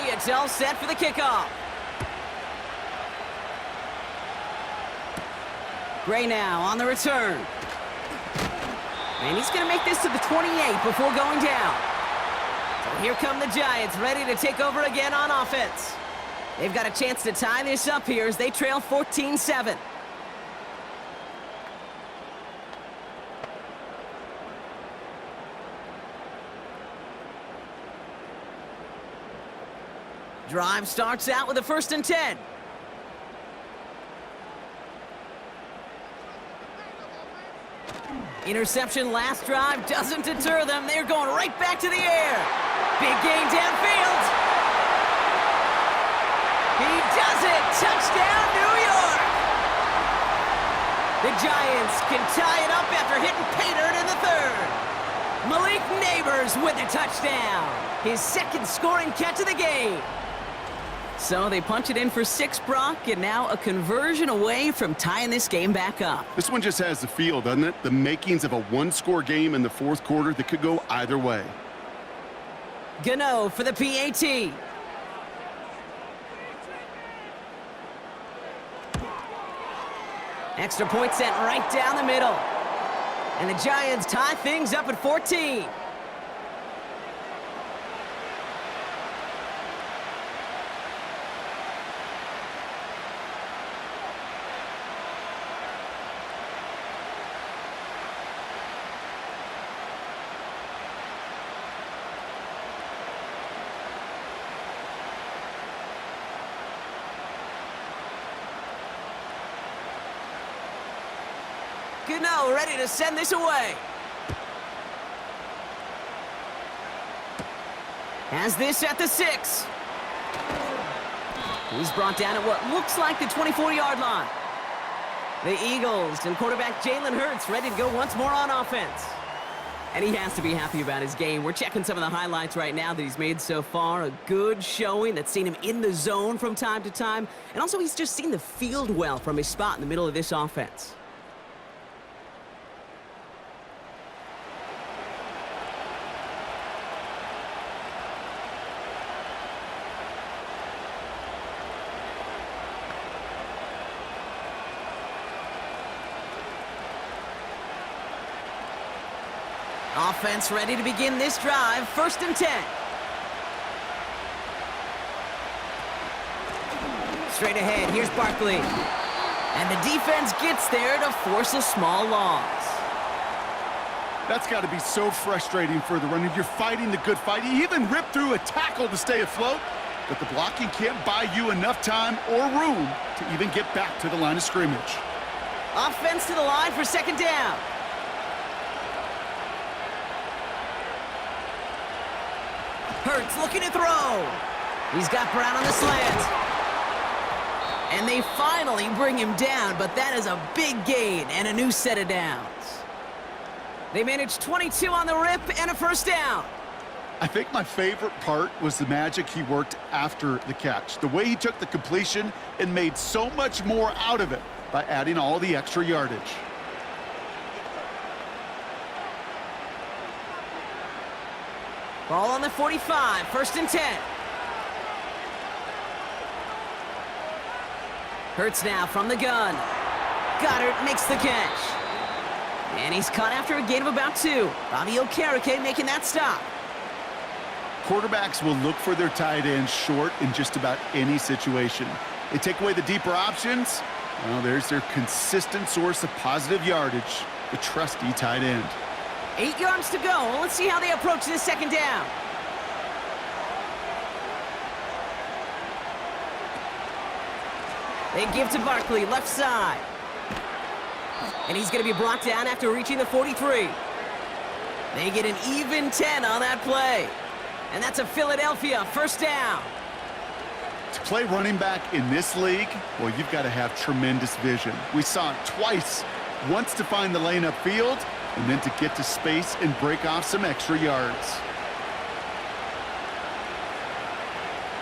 It's all set for the kickoff. Gray now on the return. And he's going to make this to the 28 before going down. So here come the Giants, ready to take over again on offense. They've got a chance to tie this up here as they trail 14-7. Drive starts out with a 1st and 10. Interception last drive doesn't deter them. They're going right back to the air. Big gain downfield. He does it. Touchdown, New York. The Giants can tie it up after hitting pay dirt in the 3rd. Malik Neighbors with a touchdown. His 2nd scoring catch of the game. So they punch it in for 6, Brock, and now a conversion away from tying this game back up. This one just has the feel, doesn't it? The makings of a one-score game in the 4th quarter that could go either way. Gano for the PAT. Extra point sent right down the middle. And the Giants tie things up at 14. Gano ready to send this away. Has this at the 6. He's brought down at what looks like the 24-yard line. The Eagles and quarterback Jalen Hurts ready to go once more on offense. And he has to be happy about his game. We're checking some of the highlights right now that he's made so far. A good showing that's seen him in the zone from time to time. And also he's just seen the field well from his spot in the middle of this offense. Offense ready to begin this drive. 1st and 10. Straight ahead, here's Barkley. And the defense gets there to force a small loss. That's got to be so frustrating for the runner. You're fighting the good fight. You even rip through a tackle to stay afloat, but the blocking can't buy you enough time or room to even get back to the line of scrimmage. Offense to the line for 2nd down. Hurts looking to throw. He's got Brown on the slant. And they finally bring him down, but that is a big gain and a new set of downs. They managed 22 on the rip and a 1st down. I think my favorite part was the magic he worked after the catch. The way he took the completion and made so much more out of it by adding all the extra yardage. Ball on the 45, 1st and 10. Hurts now from the gun. Goddard makes the catch. And he's caught after a gain of about 2. Bobby Okereke making that stop. Quarterbacks will look for their tight ends short in just about any situation. They take away the deeper options. Well, there's their consistent source of positive yardage, the trusty tight end. 8 yards to go. Let's see how they approach this 2nd down. They give to Barkley, left side. And he's going to be brought down after reaching the 43. They get an even 10 on that play. And that's a Philadelphia 1st down. To play running back in this league, well, you've got to have tremendous vision. We saw it twice. Once to find the lane upfield, and then to get to space and break off some extra yards.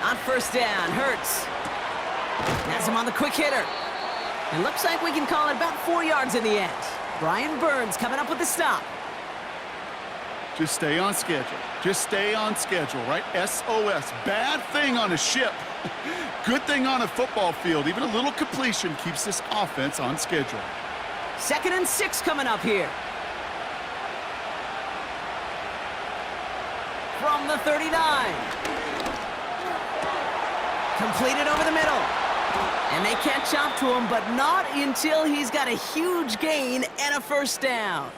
On 1st down, Hurts has him on the quick hitter. And looks like we can call it about 4 yards in the end. Brian Burns coming up with the stop. Just stay on schedule. Just stay on schedule, right? SOS. Bad thing on a ship. Good thing on a football field. Even a little completion keeps this offense on schedule. 2nd and 6 coming up here. From the 39. Completed over the middle. And they catch up to him, but not until he's got a huge gain and a first down.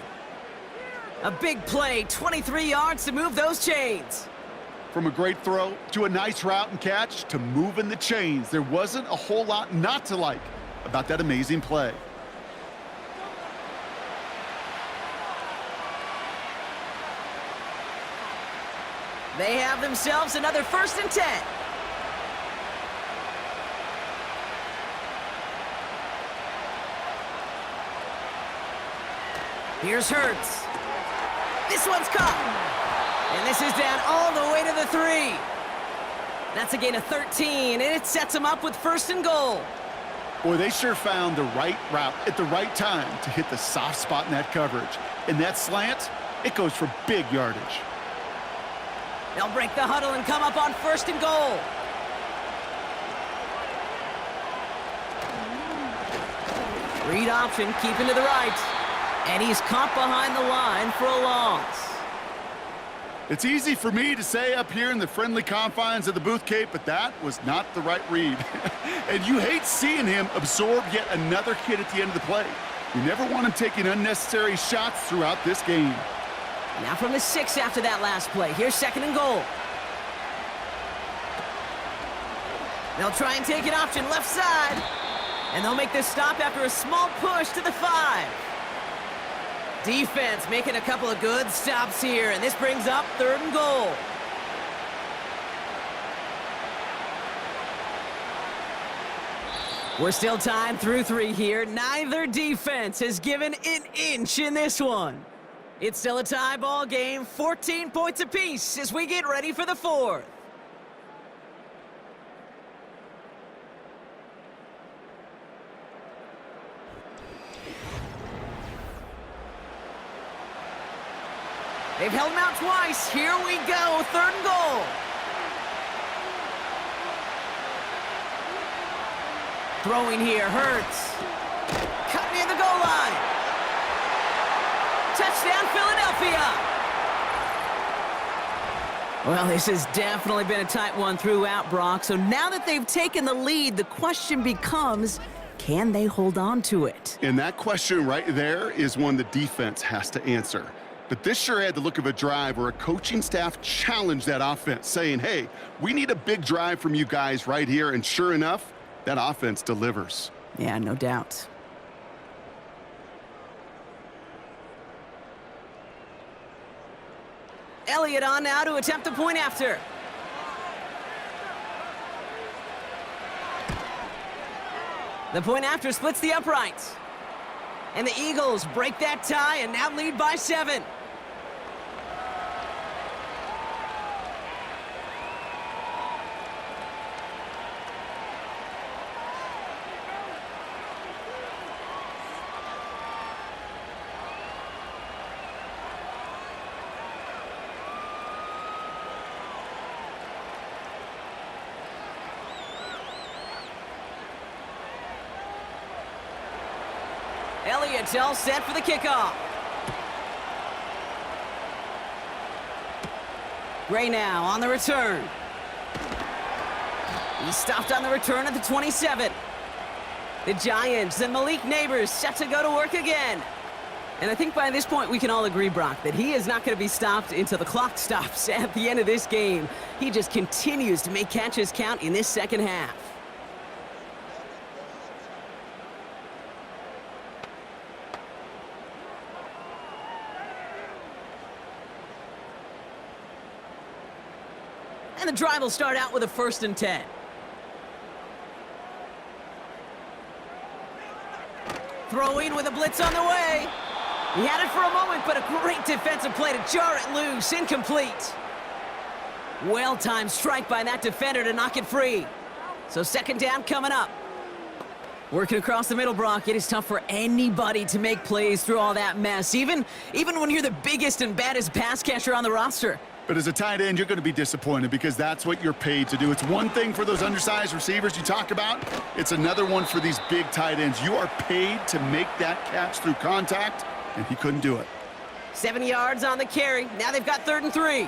A big play, 23 yards to move those chains. From a great throw to a nice route and catch to moving the chains, there wasn't a whole lot not to like about that amazing play. They have themselves another 1st and 10. Here's Hurts. This one's caught. And this is down all the way to the 3. That's a gain of 13, and it sets them up with 1st and goal. Boy, they sure found the right route at the right time to hit the soft spot in that coverage. And that slant, it goes for big yardage. They'll break the huddle and come up on 1st and goal. Read option, keeping to the right. And he's caught behind the line for a loss. It's easy for me to say up here in the friendly confines of the booth, Kate, but that was not the right read. And you hate seeing him absorb yet another hit at the end of the play. You never want him taking unnecessary shots throughout this game. Now from the 6 after that last play. Here's 2nd and goal. They'll try and take an option left side. And they'll make this stop after a small push to the 5. Defense making a couple of good stops here, and this brings up 3rd and goal. We're still tied through 3 here. Neither defense has given an inch in this one. It's still a tie ball game, 14 points apiece as we get ready for the 4th. They've held him out twice. Here we go, 3rd and goal. Throwing here, Hurts. Cut near the goal line. Touchdown, Philadelphia. Well, this has definitely been a tight one throughout, Brock. So now that they've taken the lead, the question becomes, can they hold on to it? And that question right there is one the defense has to answer. But this sure had the look of a drive where a coaching staff challenged that offense, saying, hey, we need a big drive from you guys right here. And sure enough, that offense delivers. Yeah, no doubt. Elliott on now to attempt the point after. The point after splits the uprights. And the Eagles break that tie and now lead by 7. Elliott's all set for the kickoff. Gray now on the return. He's stopped on the return at the 27. The Giants and Malik Neighbors set to go to work again. And I think by this point we can all agree, Brock, that he is not going to be stopped until the clock stops at the end of this game. He just continues to make catches count in this second half. And the drive will start out with a 1st and 10. Throwing with a blitz on the way. He had it for a moment, but a great defensive play to jar it loose. Incomplete. Well-timed strike by that defender to knock it free. So 2nd down coming up. Working across the middle, Brock, it is tough for anybody to make plays through all that mess, even when you're the biggest and baddest pass catcher on the roster. But as a tight end, you're going to be disappointed because that's what you're paid to do. It's one thing for those undersized receivers you talk about. It's another one for these big tight ends. You are paid to make that catch through contact, and he couldn't do it. 7 yards on the carry. Now they've got 3rd and 3.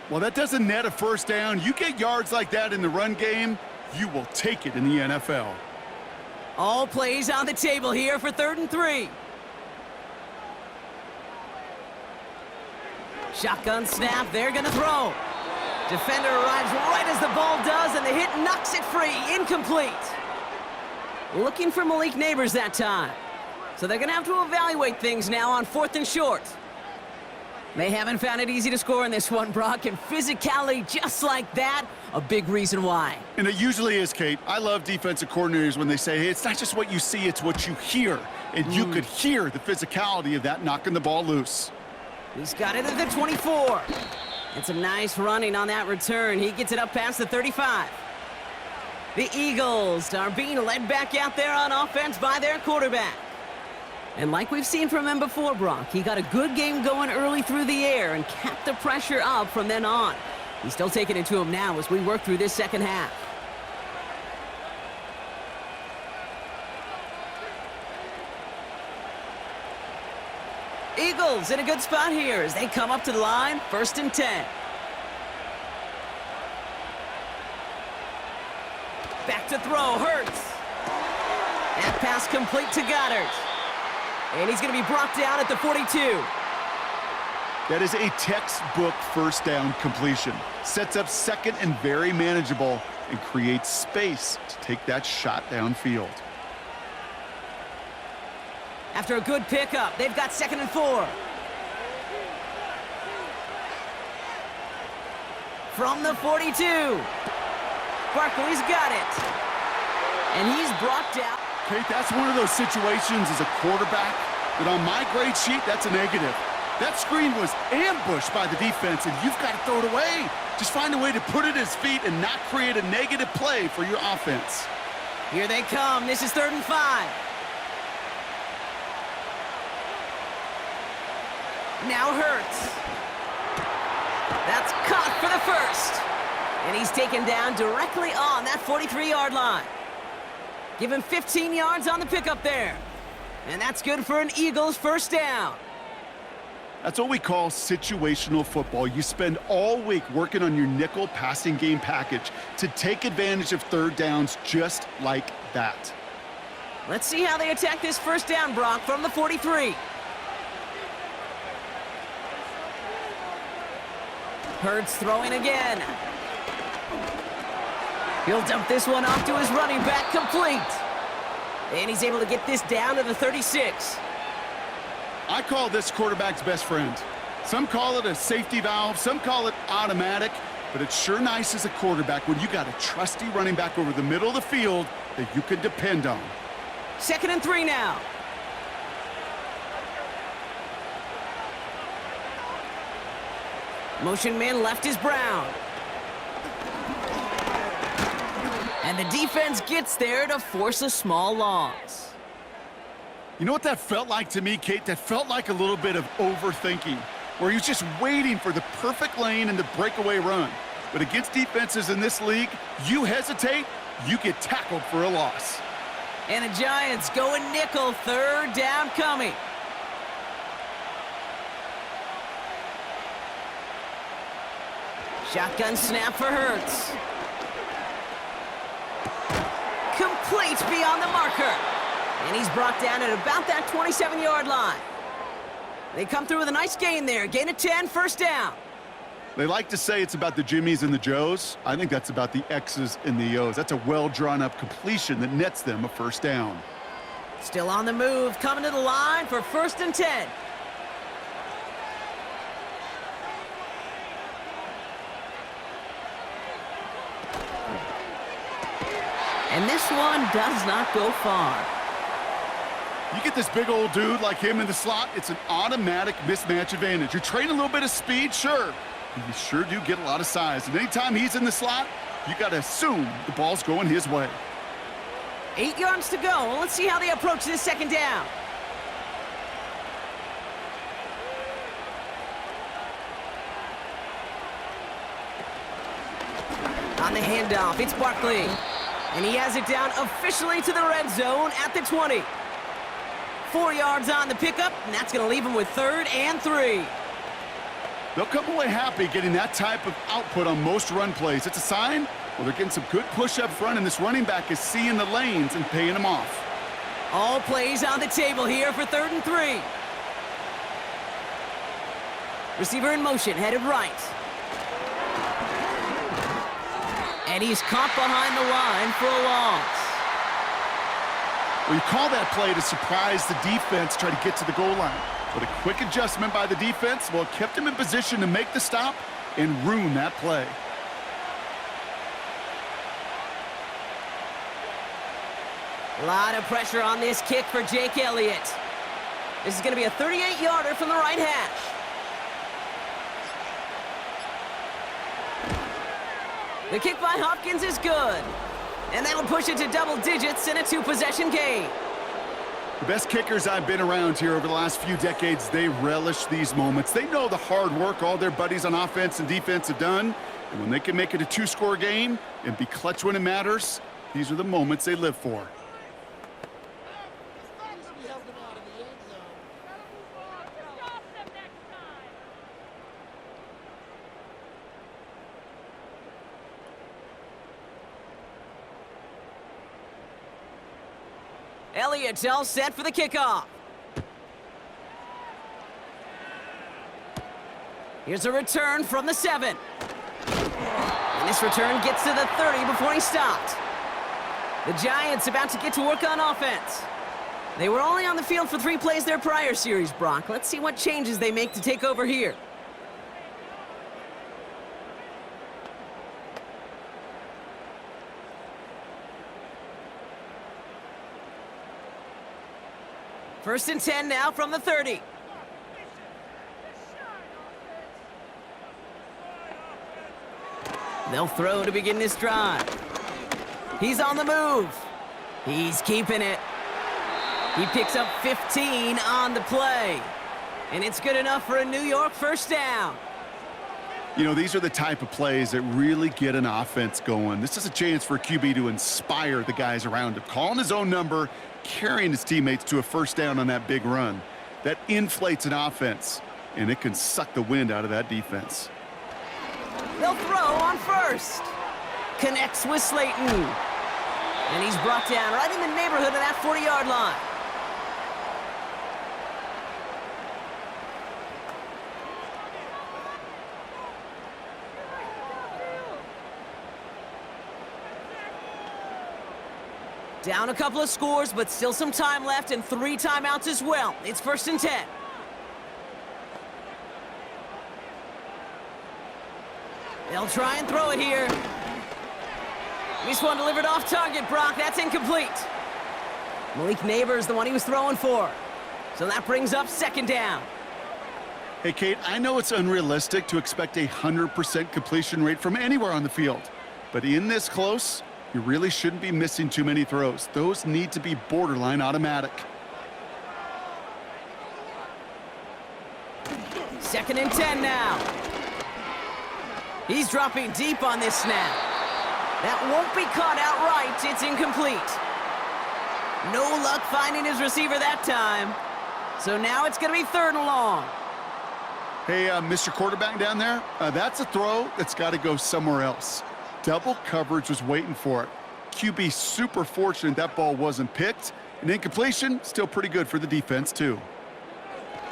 Well, that doesn't net a first down. You get yards like that in the run game, you will take it in the NFL. All plays on the table here for 3rd and 3. Shotgun snap, they're gonna throw. Defender arrives right as the ball does, and the hit knocks it free, incomplete. Looking for Malik Neighbors that time. So they're gonna have to evaluate things now on 4th and short. They haven't found it easy to score in this one, Brock, and physicality just like that, a big reason why. And it usually is, Kate. I love defensive coordinators when they say, hey, it's not just what you see, it's what you hear. And you could hear the physicality of that knocking the ball loose. He's got it at the 24. And some nice running on that return. He gets it up past the 35. The Eagles are being led back out there on offense by their quarterback. And like we've seen from him before, Brock, he got a good game going early through the air and kept the pressure up from then on. He's still taking it to him now as we work through this second half. Eagles in a good spot here as they come up to the line, 1st and 10. Back to throw, Hurts. That pass complete to Goddard. And he's going to be brought down at the 42. That is a textbook first down completion. Sets up 2nd and very manageable and creates space to take that shot downfield. After a good pickup, they've got 2nd and 4. From the 42. Barkley's got it. And he's brought down. Kate, that's one of those situations as a quarterback that on my grade sheet, that's a negative. That screen was ambushed by the defense, and you've got to throw it away. Just find a way to put it at his feet and not create a negative play for your offense. Here they come. This is 3rd and 5. Now Hurts. That's caught for the first. And he's taken down directly on that 43-yard line. Give him 15 yards on the pickup there. And that's good for an Eagles first down. That's what we call situational football. You spend all week working on your nickel passing game package to take advantage of 3rd downs just like that. Let's see how they attack this first down, Brock, from the 43. Hurts throwing again. He'll dump this one off to his running back, complete. And he's able to get this down to the 36. I call this quarterback's best friend. Some call it a safety valve, some call it automatic, but it's sure nice as a quarterback when you got a trusty running back over the middle of the field that you can depend on. 2nd and 3 now. Motion man left is Brown. And the defense gets there to force a small loss. You know what that felt like to me, Kate? That felt like a little bit of overthinking, where he was just waiting for the perfect lane and the breakaway run. But against defenses in this league, you hesitate, you get tackled for a loss. And the Giants going nickel, 3rd down coming. Shotgun snap for Hurts. Complete beyond the marker. And he's brought down at about that 27-yard line. They come through with a nice gain there. Gain of 10, first down. They like to say it's about the Jimmies and the Joes. I think that's about the X's and the O's. That's a well-drawn-up completion that nets them a first down. Still on the move, coming to the line for 1st and 10. And this one does not go far. You get this big old dude like him in the slot, it's an automatic mismatch advantage. You're trading a little bit of speed, sure. But you sure do get a lot of size. And anytime he's in the slot, you got to assume the ball's going his way. 8 yards to go. Let's see how they approach this second down. On the handoff, it's Barkley. And he has it down officially to the red zone at the 20. 4 yards on the pickup, and that's going to leave him with 3rd and 3. They'll come away happy getting that type of output on most run plays. It's a sign, well, they're getting some good push up front, and this running back is seeing the lanes and paying them off. All plays on the table here for 3rd and 3. Receiver in motion, headed right. And he's caught behind the line for a loss. Well, you call that play to surprise the defense, try to get to the goal line. But a quick adjustment by the defense, well, it kept him in position to make the stop and ruin that play. A lot of pressure on this kick for Jake Elliott. This is going to be a 38-yarder from the right hash. The kick by Hopkins is good. And that'll push it to double digits in a 2-possession game. The best kickers I've been around here over the last few decades, they relish these moments. They know the hard work all their buddies on offense and defense have done. And when they can make it a 2-score game and be clutch when it matters, these are the moments they live for. Elliott's all set for the kickoff. Here's a return from the 7. And this return gets to the 30 before he stopped. The Giants about to get to work on offense. They were only on the field for 3 plays their prior series, Brock. Let's see what changes they make to take over here. First and 10 now from the 30. They'll throw to begin this drive. He's on the move. He's keeping it. He picks up 15 on the play. And it's good enough for a New York first down. You know, these are the type of plays that really get an offense going. This is a chance for a QB to inspire the guys around him. Calling his own number, carrying his teammates to a first down on that big run. That inflates an offense, and it can suck the wind out of that defense. They'll throw on first. Connects with Slayton. And he's brought down right in the neighborhood of that 40-yard line. Down a couple of scores, but still some time left and 3 timeouts as well. It's first and 10. They'll try and throw it here. This one delivered off target, Brock. That's incomplete. Malik Neighbors, the one he was throwing for. So that brings up second down. Hey, Kate, I know it's unrealistic to expect a 100% completion rate from anywhere on the field. But in this close, you really shouldn't be missing too many throws. Those need to be borderline automatic. Second and 10 now. He's dropping deep on this snap. That won't be caught outright. It's incomplete. No luck finding his receiver that time. So now it's going to be 3rd and long. Hey, Mr. Quarterback down there, that's a throw that's got to go somewhere else. Double coverage was waiting for it. QB super fortunate that ball wasn't picked. And incompletion, still pretty good for the defense, too.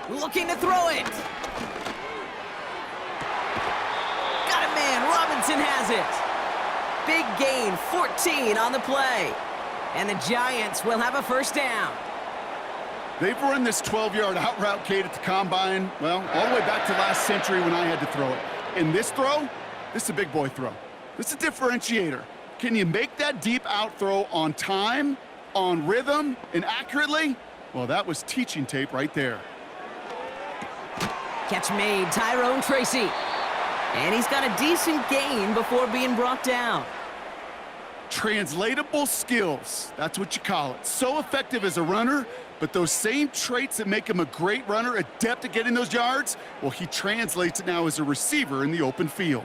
Looking to throw it. Got it, man. Robinson has it. Big gain, 14 on the play. And the Giants will have a first down. They've run this 12-yard out route, Kate, at the combine, well, all the way back to last century when I had to throw it. And this throw, this is a big boy throw. This is a differentiator. Can you make that deep out throw on time, on rhythm, and accurately? Well, that was teaching tape right there. Catch made, Tyrone Tracy. And he's got a decent gain before being brought down. Translatable skills, that's what you call it. So effective as a runner, but those same traits that make him a great runner, adept at getting those yards, well, he translates it now as a receiver in the open field.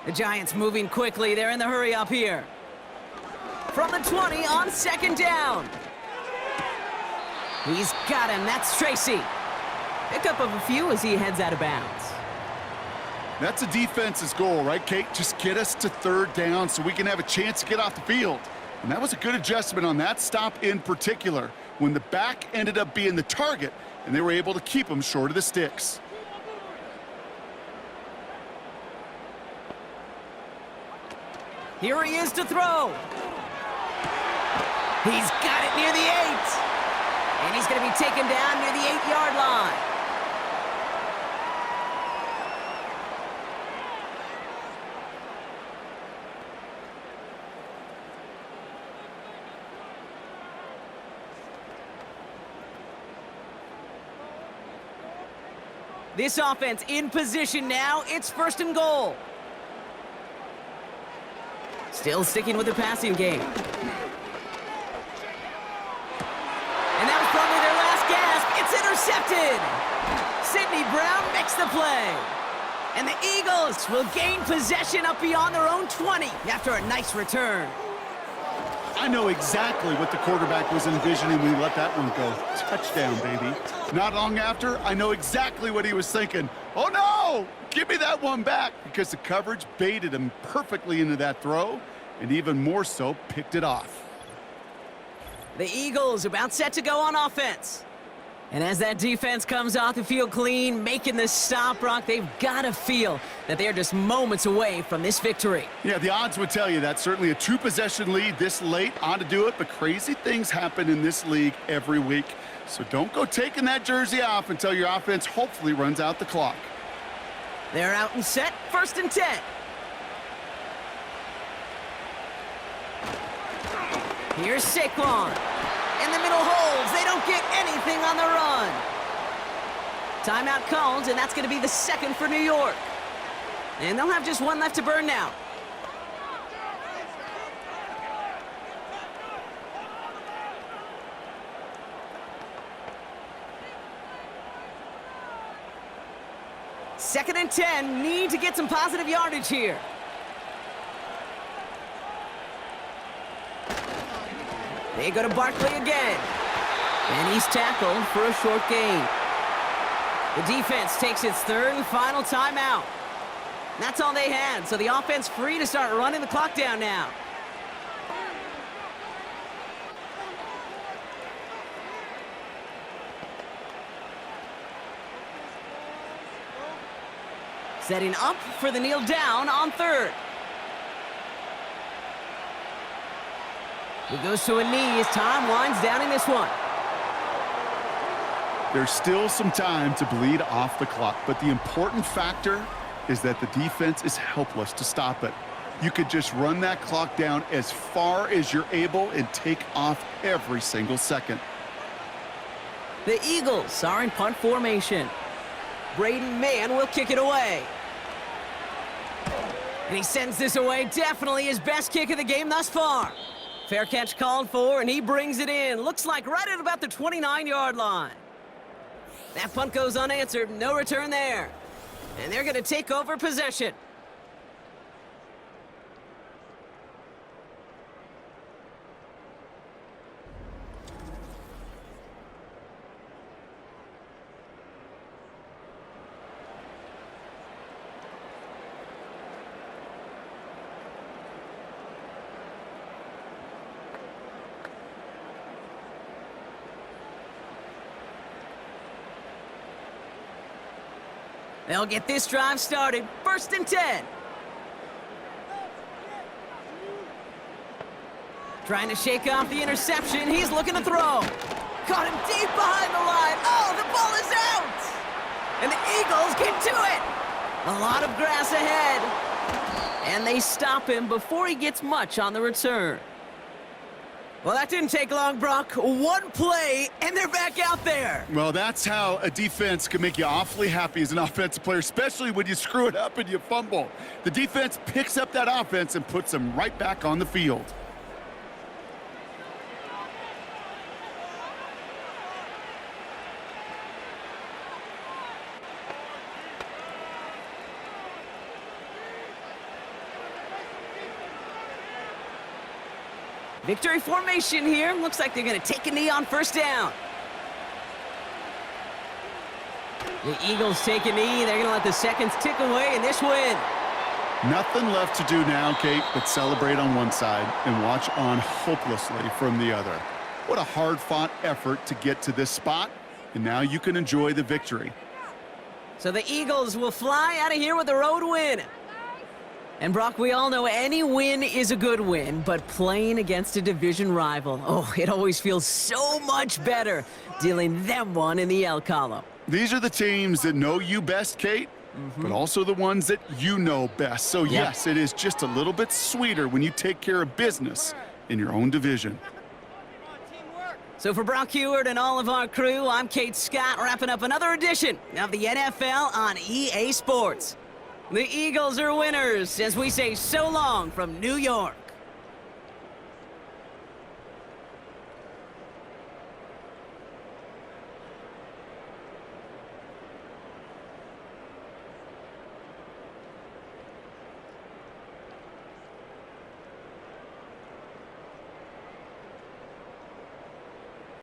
The Giants moving quickly. They're in the hurry up here. From the 20 on second down. He's got him. That's Tracy. Pickup of a few as he heads out of bounds. That's a defense's goal, right, Kate? Just get us to third down so we can have a chance to get off the field. And that was a good adjustment on that stop in particular, when the back ended up being the target, and they were able to keep him short of the sticks. Here he is to throw. He's got it near the 8. And he's going to be taken down near the 8-yard line. This offense in position now. It's first and goal. Still sticking with the passing game. And that was probably their last gasp. It's intercepted. Sidney Brown makes the play. And the Eagles will gain possession up beyond their own 20 after a nice return. I know exactly what the quarterback was envisioning when he let that one go. Touchdown, baby. Not long after, I know exactly what he was thinking. Oh, no! Give me that one back, because the coverage baited him perfectly into that throw, and even more so, picked it off. The Eagles about set to go on offense. And as that defense comes off the field clean, making the stop, Brock, they've got to feel that they're just moments away from this victory. Yeah, the odds would tell you that. Certainly a 2-possession lead this late ought to do it, but crazy things happen in this league every week. So don't go taking that jersey off until your offense hopefully runs out the clock. They're out and set, first and 10. Here's Saquon. In the middle holds. They don't get anything on the run. Timeout called, and that's going to be the second for New York. And they'll have just one left to burn now. Second and 10. Need to get some positive yardage here. They go to Barkley again. And he's tackled for a short gain. The defense takes its third and final timeout. That's all they had, so the offense free to start running the clock down now. Setting up for the kneel down on third. He goes to a knee as time winds down in this one. There's still some time to bleed off the clock, but the important factor is that the defense is helpless to stop it. You could just run that clock down as far as you're able and take off every single second. The Eagles are in punt formation. Braden Mann will kick it away. And he sends this away, definitely his best kick of the game thus far. Fair catch called for, and he brings it in. Looks like right at about the 29-yard line. That punt goes unanswered, no return there. And they're going to take over possession. They'll get this drive started. First and 10. Trying to shake off the interception. He's looking to throw. Caught him deep behind the line. Oh, the ball is out! And the Eagles get to it. A lot of grass ahead. And they stop him before he gets much on the return. Well, that didn't take long, Brock. One play, and they're back out there. Well, that's how a defense can make you awfully happy as an offensive player, especially when you screw it up and you fumble. The defense picks up that offense and puts them right back on the field. Victory formation here. Looks like they're going to take a knee on first down. The Eagles take a knee. They're going to let the seconds tick away in this win. Nothing left to do now, Kate, but celebrate on one side and watch on hopelessly from the other. What a hard-fought effort to get to this spot, and now you can enjoy the victory. So the Eagles will fly out of here with a road win. And Brock, we all know any win is a good win, but playing against a division rival, oh, it always feels so much better dealing them one in the L column. These are the teams that know you best, Kate, but also the ones that you know best. So, yes, it is just a little bit sweeter when you take care of business in your own division. So for Brock Heward and all of our crew, I'm Kate Scott, wrapping up another edition of the NFL on EA Sports. The Eagles are winners as we say so long from New York.